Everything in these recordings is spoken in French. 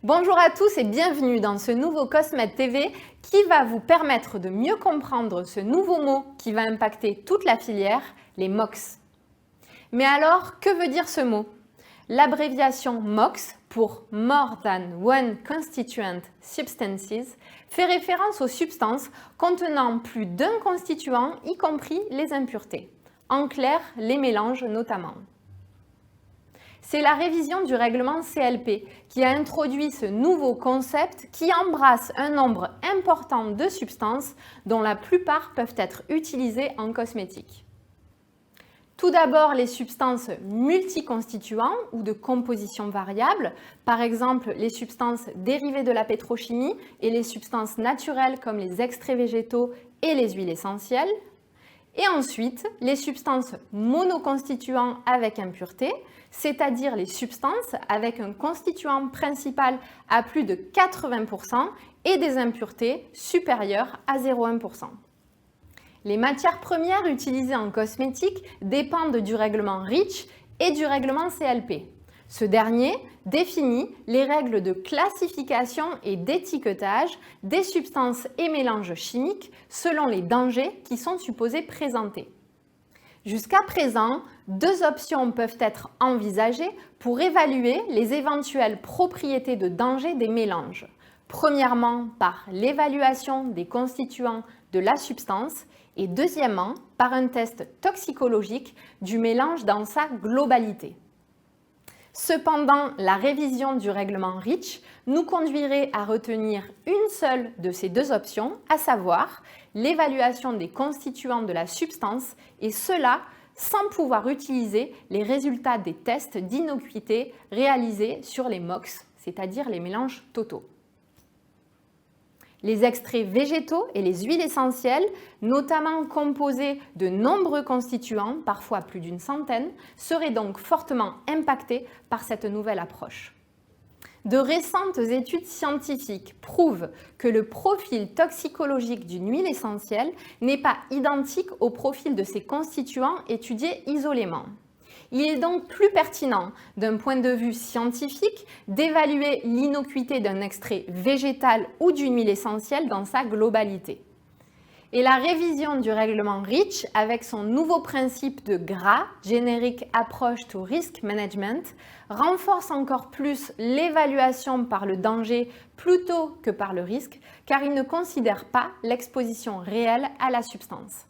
Bonjour à tous et bienvenue dans ce nouveau Cosmed TV qui va vous permettre de mieux comprendre ce nouveau mot qui va impacter toute la filière, les MOX. Mais alors, que veut dire ce mot? L'abréviation MOX, pour More Than One Constituent Substances, fait référence aux substances contenant plus d'un constituant, y compris les impuretés. En clair, les mélanges notamment. C'est la révision du règlement CLP qui a introduit ce nouveau concept qui embrasse un nombre important de substances dont la plupart peuvent être utilisées en cosmétique. Tout d'abord, les substances multiconstituants ou de composition variable, par exemple les substances dérivées de la pétrochimie et les substances naturelles comme les extraits végétaux et les huiles essentielles. Et ensuite, les substances monoconstituants avec impureté, c'est-à-dire les substances avec un constituant principal à plus de 80% et des impuretés supérieures à 0,1%. Les matières premières utilisées en cosmétique dépendent du règlement REACH et du règlement CLP. Ce dernier définit les règles de classification et d'étiquetage des substances et mélanges chimiques selon les dangers qui sont supposés présenter. Jusqu'à présent, deux options peuvent être envisagées pour évaluer les éventuelles propriétés de danger des mélanges. Premièrement, par l'évaluation des constituants de la substance et deuxièmement, par un test toxicologique du mélange dans sa globalité. Cependant, la révision du règlement REACH nous conduirait à retenir une seule de ces deux options, à savoir l'évaluation des constituants de la substance, et cela sans pouvoir utiliser les résultats des tests d'innocuité réalisés sur les MOX, c'est-à-dire les mélanges totaux. Les extraits végétaux et les huiles essentielles, notamment composés de nombreux constituants, parfois plus d'une centaine, seraient donc fortement impactés par cette nouvelle approche. De récentes études scientifiques prouvent que le profil toxicologique d'une huile essentielle n'est pas identique au profil de ses constituants étudiés isolément. Il est donc plus pertinent, d'un point de vue scientifique, d'évaluer l'innocuité d'un extrait végétal ou d'une huile essentielle dans sa globalité. Et la révision du règlement REACH, avec son nouveau principe de GRA, Generic Approach to Risk Management, renforce encore plus l'évaluation par le danger plutôt que par le risque, car il ne considère pas l'exposition réelle à la substance.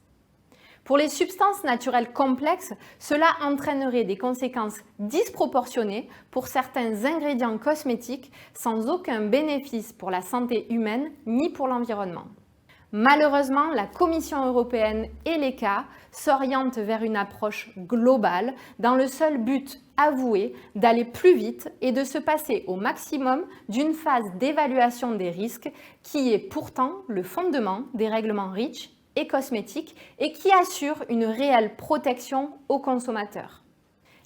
Pour les substances naturelles complexes, cela entraînerait des conséquences disproportionnées pour certains ingrédients cosmétiques sans aucun bénéfice pour la santé humaine ni pour l'environnement. Malheureusement, la Commission européenne et l'ECHA s'orientent vers une approche globale dans le seul but avoué d'aller plus vite et de se passer au maximum d'une phase d'évaluation des risques qui est pourtant le fondement des règlements REACH et cosmétiques et qui assure une réelle protection aux consommateurs.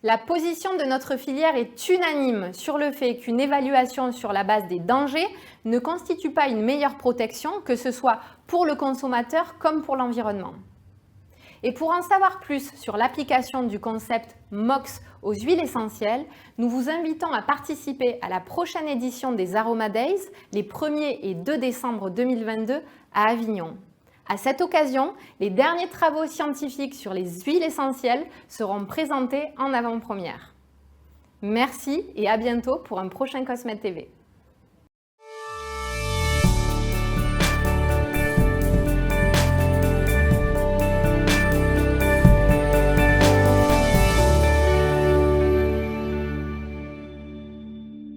La position de notre filière est unanime sur le fait qu'une évaluation sur la base des dangers ne constitue pas une meilleure protection, que ce soit pour le consommateur comme pour l'environnement. Et pour en savoir plus sur l'application du concept MOX aux huiles essentielles, nous vous invitons à participer à la prochaine édition des Aroma Days, les 1er et 2 décembre 2022 à Avignon. À cette occasion, les derniers travaux scientifiques sur les huiles essentielles seront présentés en avant-première. Merci et à bientôt pour un prochain Cosmed TV.